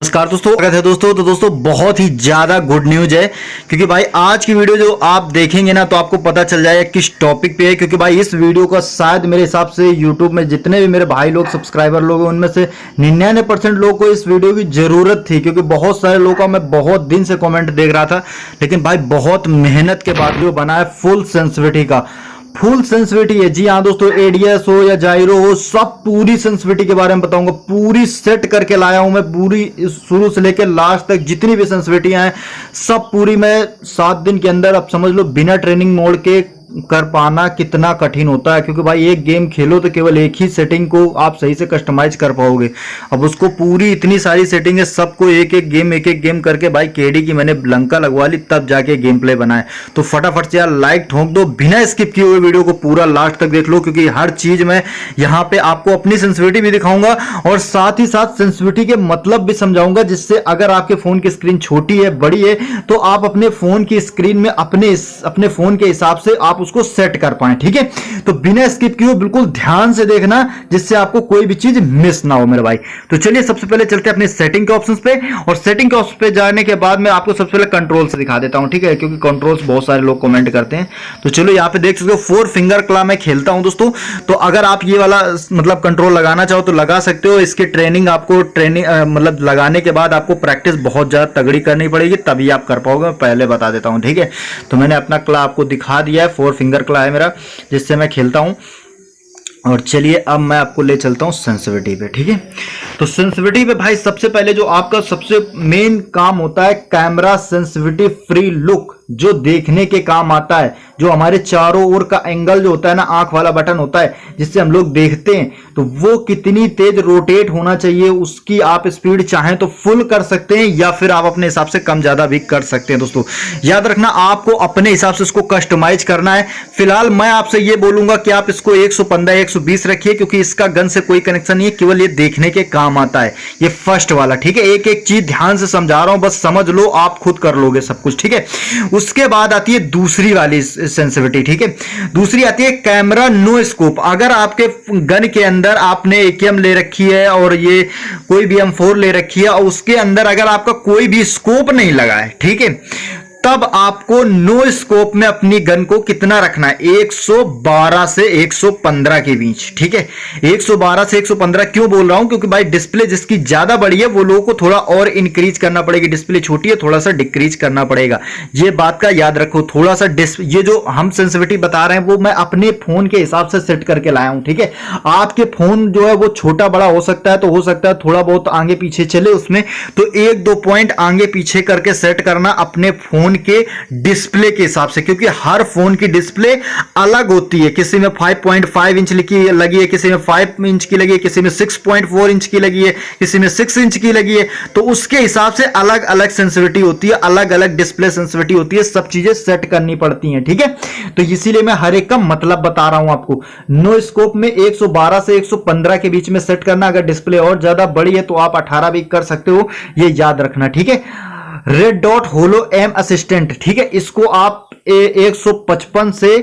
नमस्कार दोस्तों, स्वागत है दोस्तों। तो दोस्तों बहुत ही ज्यादा गुड न्यूज है क्योंकि भाई आज की वीडियो जो आप देखेंगे ना तो आपको पता चल जाएगा किस टॉपिक पे है। क्योंकि भाई इस वीडियो का शायद मेरे हिसाब से यूट्यूब में जितने भी मेरे भाई लोग सब्सक्राइबर लोग हैं उनमें से 99% लोगों को इस वीडियो की जरूरत थी। क्योंकि बहुत सारे लोगों का मैं बहुत दिन से कॉमेंट देख रहा था, लेकिन भाई बहुत मेहनत के बाद जो बना है फुल सेंसिटिविटी का, फुल सेंसिटिविटी है। जी हाँ दोस्तों, एडीएस हो या जाइरो हो, सब पूरी सेंसिटिविटी के बारे में बताऊंगा। पूरी सेट करके लाया हूं मैं, पूरी शुरू से लेकर लास्ट तक जितनी भी सेंसिटिविटियां हैं सब पूरी मैं 7 दिन के अंदर, अब समझ लो बिना ट्रेनिंग मोड के कर पाना कितना कठिन होता है। क्योंकि भाई एक गेम खेलो तो केवल एक ही सेटिंग को आप सही से कस्टमाइज कर पाओगे। अब उसको पूरी इतनी सारी सेटिंग है, सबको एक एक गेम करके भाई केडी की मैंने लंका लगवा ली, तब जाके गेम प्ले बनाए। तो फटाफट से यार लाइक ठोक दो, बिना स्किप किए हुए वीडियो को पूरा लास्ट तक देख लो। क्योंकि हर चीज मैं यहाँ पे आपको अपनी सेंसिटिविटी भी दिखाऊंगा और साथ ही साथ सेंसिटिविटी के मतलब भी समझाऊंगा, जिससे अगर आपके फोन की स्क्रीन छोटी है बड़ी है तो आप अपने फोन की स्क्रीन में अपने फोन के हिसाब से आप उसको सेट कर पाए। ठीक है, तो बिना स्किप किए बिल्कुल ध्यान से देखना, जिससे आपको कोई भी चीज मिस ना हो मेरे भाई। तो चलिए सबसे पहले चलते हैं अपने सेटिंग के ऑप्शंस पे, और सेटिंग के ऑप्शन पे जाने के बाद मैं आपको सबसे पहले कंट्रोल से दिखा देता हूं। ठीक है, क्योंकि कंट्रोल्स बहुत सारे लोग कमेंट करते हैं। तो चलो यहाँ पे देख सकते हो 4 फिंगर क्ला मैं खेलता हूं दोस्तों। तो अगर आप ये वाला मतलब कंट्रोल लगाना चाहो तो लगा सकते हो। इसकी ट्रेनिंग आपको मतलब लगाने के बाद आपको प्रैक्टिस बहुत ज्यादा तगड़ी करनी पड़ेगी, तभी आप कर पाओगे। मैं पहले बता देता हूं। ठीक है, तो मैंने अपना क्ला आपको दिखा दिया है, 4 फिंगर क्ला है मेरा, जिससे मैं खेलता हूं। और चलिए अब मैं आपको ले चलता हूं सेंसिटिविटी पे। ठीक है, तो सेंसिटिविटी पे भाई सबसे पहले जो आपका सबसे मेन काम होता है कैमरा सेंसिटिविटी फ्री लुक, जो देखने के काम आता है। जो हमारे चारों ओर का एंगल जो होता है ना, आंख वाला बटन होता है जिससे हम लोग देखते हैं, तो वो कितनी तेज रोटेट होना चाहिए, उसकी आप स्पीड चाहें तो फुल कर सकते हैं या फिर आप अपने हिसाब से कम ज्यादा भी कर सकते हैं। दोस्तों याद रखना, आपको अपने हिसाब से इसको कस्टमाइज करना है। फिलहाल मैं आपसे ये बोलूंगा कि आप इसको 115 120 रखिए, क्योंकि इसका गन से कोई कनेक्शन नहीं है, केवल ये देखने के काम आता है, ये फर्स्ट वाला। ठीक है, एक एक चीज ध्यान से समझा रहा हूं, बस समझ लो, आप खुद कर लोगे सब कुछ। ठीक है, उसके बाद आती है दूसरी वाली सेंसिटिविटी। ठीक है, दूसरी आती है कैमरा नो स्कोप। अगर आपके गन के अंदर आपने AKM ले रखी है और ये कोई भी M4 ले रखी है और उसके अंदर अगर आपका कोई भी स्कोप नहीं लगा है, ठीक है, तब आपको नो स्कोप में अपनी गन को कितना रखना है, 112 से 115 के बीच। ठीक है, 112 से 115 क्यों बोल रहा हूं, क्योंकि भाई डिस्प्ले जिसकी ज्यादा बड़ी है वो लोगों को थोड़ा और इंक्रीज करना पड़ेगी, डिस्प्ले छोटी है थोड़ा सा डिक्रीज करना पड़ेगा। ये बात का याद रखो। थोड़ा सा ये जो हम सेंसिटिविटी बता रहे हैं वो मैं अपने फोन के हिसाब से सेट करके लाया हूं। ठीक है, आपके फोन जो है वो छोटा बड़ा हो सकता है, तो हो सकता है थोड़ा बहुत आगे पीछे चले उसमें, तो 1-2 पॉइंट आगे पीछे करके सेट करना अपने फोन के डिस्प्ले के हिसाब से। क्योंकि हर फोन की डिस्प्ले अलग होती है, किसी में 5.5 इंच लगी है, किसी में 5 इंच की लगी है, किसी में 6.4 इंच की लगी है, किसी में 6 इंच की लगी है। तो उसके हिसाब से अलग अलग सेंसिटिविटी होती है, अलग अलग डिस्प्ले सेंसिटिविटी होती है, सब चीजें सेट करनी पड़ती हैं। ठीक है, तो इसीलिए मैं हर एक का मतलब बता रहा हूं आपको। नो स्कोप में 112 से 115 के बीच में सेट करना। अगर डिस्प्ले और ज्यादा बड़ी है तो आप 18 भी कर सकते हो, ये याद रखना। ठीक है, red dot hollow am assistant, ठीक है, इसको आप 155 से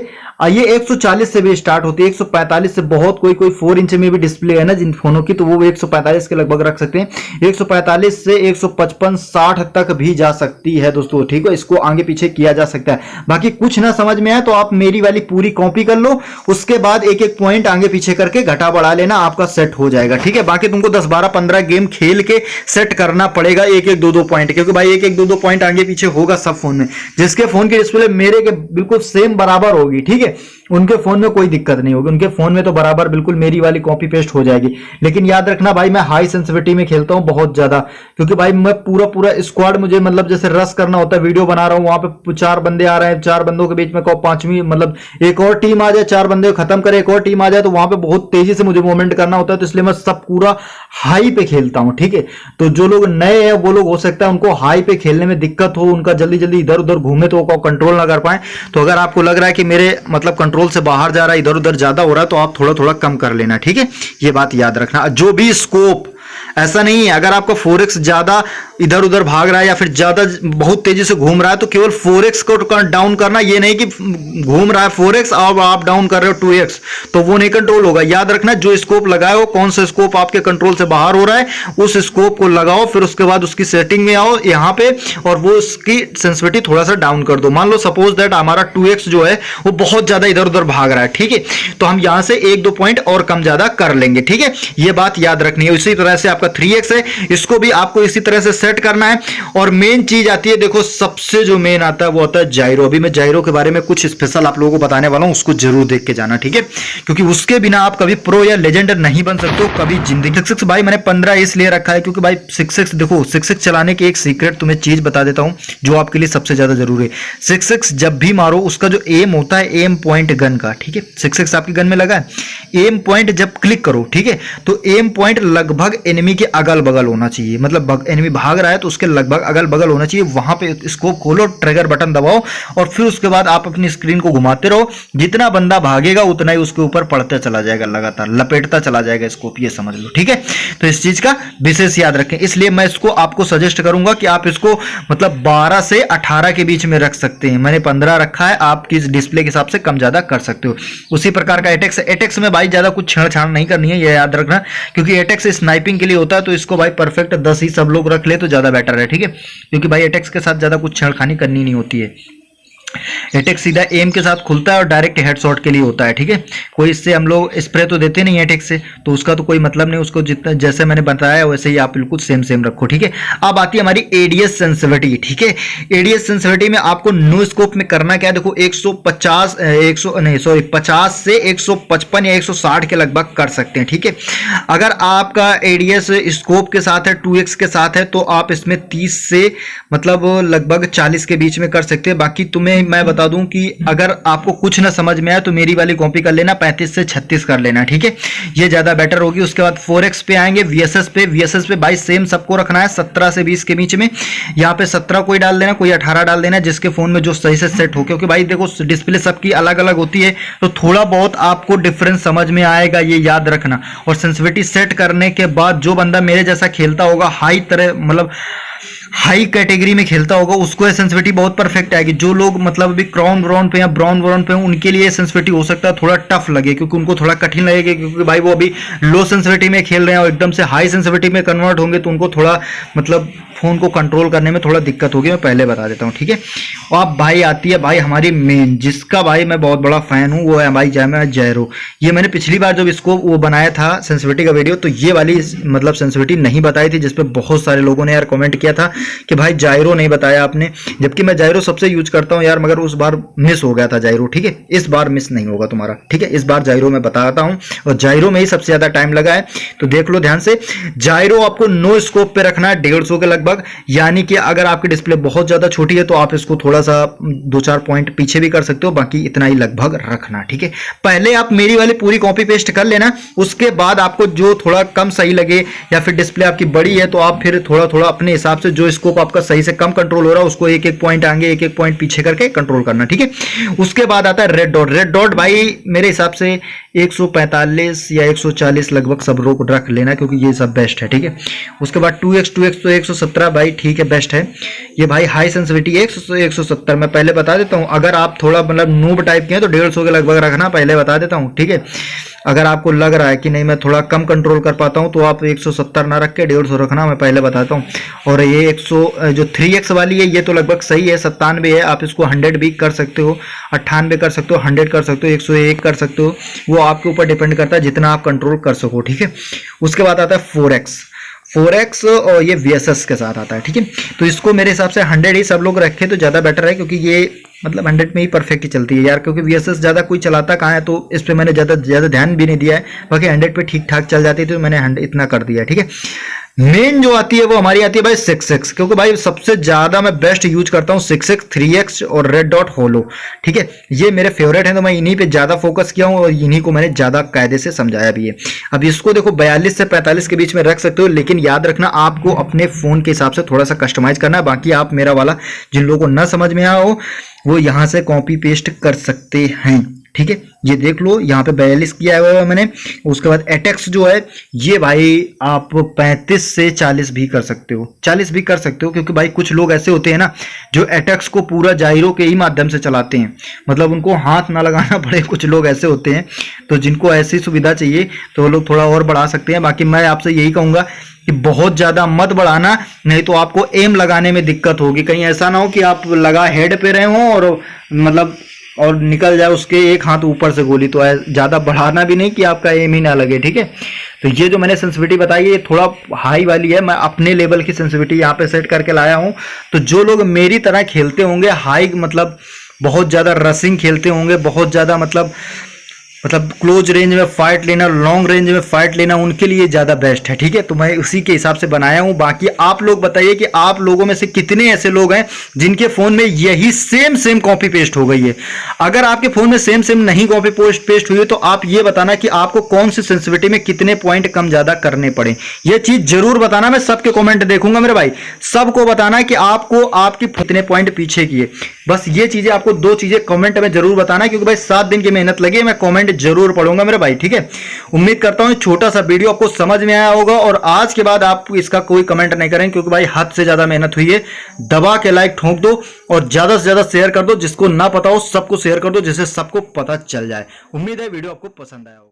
ये 140 से भी स्टार्ट होती है, 145 से बहुत कोई 4 इंच में भी डिस्प्ले है ना जिन फोनों की, तो वो 145 के लगभग रख सकते हैं। 145 से 155 60 तक भी जा सकती है दोस्तों। ठीक है, इसको आगे पीछे किया जा सकता है। बाकी कुछ ना समझ में आए तो आप मेरी वाली पूरी कॉपी कर लो, उसके बाद एक एक पॉइंट आगे पीछे करके घटा बढ़ा लेना, आपका सेट हो जाएगा। ठीक है, बाकी तुमको 10 12 15 गेम खेल के सेट करना पड़ेगा, एक एक 2-2 पॉइंट, क्योंकि भाई एक एक 2-2 पॉइंट आगे पीछे होगा सब फोन में। जिसके फोन की डिस्प्ले मेरे के बिल्कुल सेम बराबर होगी, ठीक है, उनके फोन में कोई दिक्कत नहीं होगी, उनके फोन में तो बराबर बिल्कुल मेरी वाली कॉपी पेस्ट हो जाएगी। लेकिन याद रखना भाई, मैं हाई सेंसिटिविटी में खेलता हूं बहुत ज्यादा, क्योंकि भाई मैं पूरा स्क्वाड, मुझे मतलब जैसे रश करना होता है, वीडियो बना रहा हूं, वहां पे 4 बंदे आ रहे हैं, 4 बंदों के बीच में 5वीं मतलब एक और टीम आ जाए, 4 बंदे खत्म करे, एक और टीम आ जाए, तो वहां पे बहुत तेजी से मुझे मूवमेंट करना होता है, तो इसलिए मैं सब पूरा हाई पे खेलता हूं। ठीक है, तो जो लोग नए हैं वो लोग हो सकता है उनको हाई पे खेलने में दिक्कत हो, उनका जल्दी जल्दी इधर उधर घूमे तो वो कंट्रोल ना कर पाए। तो अगर आपको लग रहा है कि मेरे मतलब कंट्रोल से बाहर जा रहा है, इधर उधर ज्यादा हो रहा है, तो आप थोड़ा थोड़ा कम कर लेना। ठीक है, ये बात याद रखना। जो भी स्कोप ऐसा नहीं है, अगर आपका 4x ज्यादा इधर उधर भाग रहा है या फिर ज्यादा बहुत तेजी से घूम रहा है तो केवल 4x को डाउन करना, ये नहीं कि घूम रहा है 4x और आप डाउन कर रहे हो 2x, तो वो नहीं कंट्रोल होगा। याद रखना जो स्कोप लगाए हो, कौन सा स्कोप आपके कंट्रोल से बाहर हो रहा है, उस स्कोप को लगाओ, फिर उसके बाद उसकी सेटिंग में आओ यहाँ पे और वो उसकी सेंसिटिविटी थोड़ा सा डाउन कर दो। मान लो सपोज दैट हमारा 2x जो है वो बहुत ज्यादा इधर उधर भाग रहा है, ठीक है, तो हम यहां से 1-2 पॉइंट और कम ज्यादा कर लेंगे, ठीक है, ये बात याद रखनी है। इसी तरह से आपका 3x है, इसको भी आपको इसी तरह से सेट करना है। और मेन चीज आती है, देखो सबसे जो मेन आता है वो आता है जायरो। अभी मैं जायरो के बारे में कुछ स्पेशल आप लोगों को बताने वाला हूं, उसको जरूर देख के जाना, ठीक है, क्योंकि उसके बिना आप कभी प्रो या लेजेंड नहीं बन सकते हो कभी जिंदगी। 6x भाई मैंने 15 इसलिए रखा है क्योंकि भाई 6x देखो, 6x चलाने की एक सीक्रेट तुम्हें चीज बता देता हूं जो आपके लिए सबसे ज्यादा जरूरी है। 6x जब भी मारो उसका जो एम होता है, एम पॉइंट गन का, ठीक है, 6x आपकी गन में लगा है, एम पॉइंट जब क्लिक करो, ठीक है, तो एम पॉइंट लगभग एनिमी के अगल बगल होना चाहिए, मतलब एनिमी भाग रहा है तो उसके लगभग अगल बगल होना चाहिए। वहां पे स्कोप खोलो, ट्रिगर बटन दबाओ और फिर उसके बाद आप अपनी स्क्रीन को घुमाते रहो, जितना बंदा भागेगा उतना ही उसके ऊपर पड़ता चला जाएगा, लगातार लपेटता चला जाएगा स्कोप, ये समझ लो, ठीक है। तो इस चीज का विशेष याद रखें, इसलिए मैं इसको आपको सजेस्ट करूंगा कि आप इसको मतलब 12 से 18 के बीच में रख सकते हैं। मैंने 15 रखा है, आपकी डिस्प्ले के हिसाब से कम ज्यादा कर सकते हो। उसी प्रकार का एटेक्स में भाई ज्यादा कुछ छेड़छाड़ नहीं करनी है, ये याद रखना, क्योंकि एटेक्स स्नाइपिंग के लिए होता है, तो इसको भाई परफेक्ट 10 ही सब लोग रख ले तो ज्यादा बेटर है, ठीक है, क्योंकि भाई एटेक्स के साथ ज्यादा कुछ छेड़खानी करनी नहीं होती है। एटेक्स सीधा एम के साथ खुलता है और डायरेक्ट हेडशॉट के लिए होता है, ठीक है, कोई इससे हम लोग स्प्रे तो देते नहीं है एटेक्स से, तो उसका तो कोई मतलब नहीं, उसको जितना जैसे मैंने बताया वैसे ही आप बिल्कुल सेम रखो, ठीक है। अब आती है हमारी एडीएस सेंसिटिविटी, ठीक है। एडीएस सेंसिटिविटी में आपको नो स्कोप में करना क्या है, देखो 50 से 155 या 160 के लगभग कर सकते हैं, ठीक है। अगर आपका एडीएस स्कोप के साथ है, 2x के साथ है, तो आप इसमें 30 से मतलब लगभग 40 के बीच में कर सकते हैं। बाकी तुम्हें मैं बता दूं कि अगर आपको कुछ ना समझ में आए तो मेरी वाली कॉपी कर लेना, 35 से 36 कर लेना, ठीक है, ये ज्यादा बेटर होगी। उसके बाद 4x पे आएंगे, वीएसएस पे भाई सेम सबको रखना है 17 से 20 के बीच में। यहाँ पे 17 कोई डाल देना, कोई 18 डाल देना, जिसके फोन में जो सही से सेट हो, क्योंकि भाई देखो डिस्प्ले सबकी अलग अलग होती है, तो थोड़ा बहुत आपको डिफरेंस समझ में आएगा, ये याद रखना। और सेंसिटिविटी सेट करने के बाद जो बंदा मेरे जैसा खेलता होगा, हाई तरह मतलब हाई कैटेगरी में खेलता होगा, उसको सेंसिटिविटी बहुत परफेक्ट आएगी। जो लोग मतलब अभी क्राउन ब्राउन पे या ब्राउन ब्राउन पे उनके लिए सेंसिटिविटी हो सकता है थोड़ा टफ लगे, क्योंकि उनको थोड़ा कठिन लगेगा, क्योंकि भाई वो अभी लो सेंसिटिविटी में खेल रहे हैं और एकदम से हाई सेंसिटिविटी में कन्वर्ट होंगे तो उनको थोड़ा मतलब फोन को कंट्रोल करने में थोड़ा दिक्कत होगी, मैं पहले बता देता हूँ, ठीक है। और अब भाई आती है भाई हमारी मेन, जिसका भाई मैं बहुत बड़ा फैन हूँ, वो है भाई जायरो। ये मैंने पिछली बार जब इसको वो बनाया था सेंसिटिविटी का वीडियो, तो ये वाली मतलब सेंसिटिविटी नहीं बताई थी, जिसपे बहुत सारे लोगों ने यार कमेंट किया था कि भाई जायरो नहीं बताया आपने, जबकि मैं जायरो सबसे यूज करता हूं यार, मगर उस बार मिस हो गया था जायरो, ठीक है। इस बार मिस नहीं होगा तुम्हारा, ठीक है, इस बार जायरो मैं बताता हूं, और जायरो में ही सबसे ज्यादा टाइम लगा है, तो देख लो ध्यान से। जायरो आपको नो स्कोप पे रखना है 150 के लगभग, यानी कि अगर आपकी डिस्प्ले बहुत ज्यादा छोटी है तो आप इसको थोड़ा सा 2-4 पॉइंट पीछे भी कर सकते हो, बाकी इतना ही लगभग रखना, ठीक है। पहले आप मेरी वाली पूरी कॉपी पेस्ट कर लेना, उसके बाद आपको जो थोड़ा कम सही लगे या फिर डिस्प्ले आपकी बड़ी है तो आप फिर थोड़ा थोड़ा अपने हिसाब से जो स्कोप आपका सही से कम कंट्रोल हो रहा है उसको 1-1 पॉइंट आगे 1-1 पॉइंट पीछे करके कंट्रोल करना, ठीक है। उसके बाद आता है रेड डॉट। रेड डॉट भाई मेरे हिसाब से 145 या 140 लगभग सब लोग रख लेना, क्योंकि ये सब बेस्ट है, ठीक है। उसके बाद 2x तो 117 भाई ठीक है, बेस्ट है। ये भाई हाई सेंसिटिविटी 170 मैं पहले बता देता हूं। अगर आप थोड़ा मतलब नूब टाइप के हैं तो 150 के लगभग रखना, पहले बता देता हूं, ठीक है। अगर आपको लग रहा है कि नहीं मैं थोड़ा कम कंट्रोल कर पाता हूं तो आप 170 ना रख के 150 रखना, मैं पहले बताता हूं। और ये 100 जो 3x वाली है ये तो लगभग सही है, 97 है, आप इसको 100 भी कर सकते हो, 98 कर सकते हो, 100 कर सकते हो, 101 कर सकते हो, वो आपके ऊपर डिपेंड करता है जितना आप कंट्रोल कर सको, ठीक है। उसके बाद आता है 4x और ये VSS के साथ आता है, ठीक है। तो इसको मेरे हिसाब से 100 ही सब लोग रखें तो ज़्यादा बेटर है, क्योंकि ये मतलब 100 में ही परफेक्ट ही चलती है यार, क्योंकि VSS ज़्यादा कोई चलाता कहाँ है, तो इस पर मैंने ज़्यादा ध्यान भी नहीं दिया है। बाकी 100 पे ठीक ठाक चल जाती है तो मैंने 100 इतना कर दिया है, ठीक है। मेन जो आती है वो हमारी आती है भाई 6x, क्योंकि भाई सबसे ज्यादा मैं बेस्ट यूज करता हूँ 6x, 3x और रेड डॉट होलो, ठीक है। ये मेरे फेवरेट हैं तो मैं इन्हीं पे ज्यादा फोकस किया हूँ और इन्हीं को मैंने ज्यादा कायदे से समझाया भी है। अब इसको देखो 42 से 45 के बीच में रख सकते हो, लेकिन याद रखना आपको अपने फोन के हिसाब से थोड़ा सा कस्टमाइज करना है। बाकी आप मेरा वाला जिन लोगों को न समझ में आया हो वो यहाँ से कॉपी पेस्ट कर सकते हैं, ठीक है, ये देख लो यहाँ पे 42 किया हुआ है मैंने। उसके बाद एटेक्स जो है ये भाई आप 35 से 40 भी कर सकते हो, 40 भी कर सकते हो, क्योंकि भाई कुछ लोग ऐसे होते हैं ना जो एटेक्स को पूरा जायरो के ही माध्यम से चलाते हैं, मतलब उनको हाथ ना लगाना पड़े। कुछ लोग ऐसे होते हैं, तो जिनको ऐसी सुविधा चाहिए तो वो लोग थोड़ा और बढ़ा सकते हैं। बाकी मैं आपसे यही कहूंगा कि बहुत ज्यादा मत बढ़ाना, नहीं तो आपको एम लगाने में दिक्कत होगी। कहीं ऐसा ना हो कि आप लगा हेड पे रहे हो और मतलब और निकल जाए उसके एक हाथ ऊपर से गोली, तो ज्यादा बढ़ाना भी नहीं कि आपका एम ही ना लगे। ठीक है, तो ये जो मैंने सेंसिटिविटी बताई है ये थोड़ा हाई वाली है, मैं अपने लेवल की सेंसिटिविटी यहाँ पे सेट करके लाया हूँ। तो जो लोग मेरी तरह खेलते होंगे हाई, मतलब बहुत ज्यादा रसिंग खेलते होंगे, बहुत ज्यादा मतलब क्लोज रेंज में फाइट लेना, लॉन्ग रेंज में फाइट लेना, उनके लिए ज़्यादा बेस्ट है। ठीक है, तो मैं उसी के हिसाब से बनाया हूं। बाकी आप लोग बताइए कि आप लोगों में से कितने ऐसे लोग हैं जिनके फ़ोन में यही सेम कॉपी पेस्ट हो गई है। अगर आपके फ़ोन में सेम नहीं कॉपी पेस्ट हुई है तो आप ये बताना कि आपको कौन सी सेंसिटिविटी में कितने पॉइंट कम ज़्यादा करने पड़े, ये चीज़ जरूर बताना। मैं सबके कॉमेंट देखूंगा मेरे भाई, सबको बताना कि आपको आपकी कितने पॉइंट पीछे किए। बस ये चीज़ें आपको 2 चीज़ें कमेंट में जरूर बताना, क्योंकि भाई 7 दिन की मेहनत लगी है, मैं कमेंट जरूर पढ़ूंगा मेरे भाई। ठीक है, उम्मीद करता हूं छोटा सा वीडियो आपको समझ में आया होगा और आज के बाद आप इसका कोई कमेंट नहीं करें, क्योंकि भाई हद से ज्यादा मेहनत हुई है। दबा के लाइक ठोक दो और ज्यादा से ज्यादा शेयर कर दो, जिसको ना पता हो सबको शेयर कर दो, जिससे सबको पता चल जाए। उम्मीद है वीडियो आपको पसंद आया होगा।